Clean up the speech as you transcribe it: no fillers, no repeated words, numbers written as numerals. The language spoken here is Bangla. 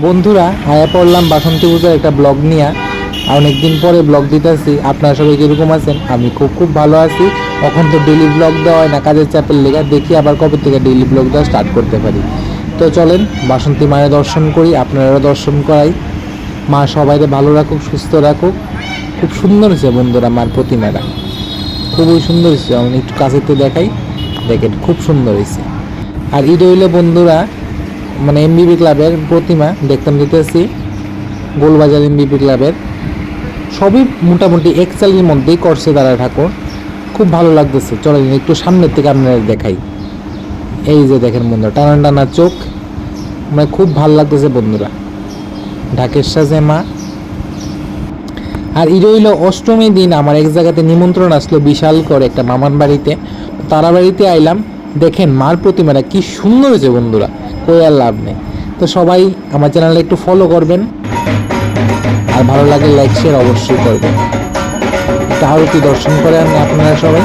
বন্ধুরা আয়া পড়লাম বাসন্তী পূজার একটা ব্লগ নিয়ে। অনেকদিন পরে ব্লগ দিতেছি। আপনারা সবাই কীরকম আছেন? আমি খুব ভালো আছি। এখন তো ডেইলি ব্লগ দেওয়া হয় না, কাজের চাপের লেগে। দেখি আবার কবে থেকে ডেইলি ব্লগ দেওয়া স্টার্ট করতে পারি। তো চলেন বাসন্তী মায়ের দর্শন করি, আপনারাও দর্শন করাই। মা সবাইকে ভালো রাখুক, সুস্থ রাখুক। খুব সুন্দর হয়েছে বন্ধুরা মার প্রতিমাটা, খুবই সুন্দর হয়েছে। আমি একটু কাছেতে দেখাই, দেখেন খুব সুন্দর হয়েছে। আর এটা হইলো বন্ধুরা মানে এমবিবি ক্লাবের প্রতিমা দেখতাম দিতেছি, গোলবাজার এমবিবি ক্লাবের। সবই মোটামুটি এক্সেলের মধ্যেই করছে তারা ঠাকুর, খুব ভালো লাগতেছে। চলেন একটু সামনের থেকে আপনারা দেখাই। এই যে দেখেন বন্ধুরা টানা টানা চোখ, মানে খুব ভালো লাগতেছে বন্ধুরা। ঢাকের সাজে মা। আর এটা হইলো অষ্টমী দিন আমার এক জায়গাতে নিমন্ত্রণ আসলো বিশাল করে একটা মামার বাড়িতে। তারা বাড়িতে আইলাম, দেখেন মার প্রতিমাটা কি সুন্দর হয়েছে বন্ধুরা, কই আর লাভ নেই। তো সবাই আমার চ্যানেলটা একটু ফলো করবেন, আর ভালো লাগলে লাইক শেয়ার অবশ্যই করবেন। একটা আরতি দর্শন করে আমি আপনারা সবাই।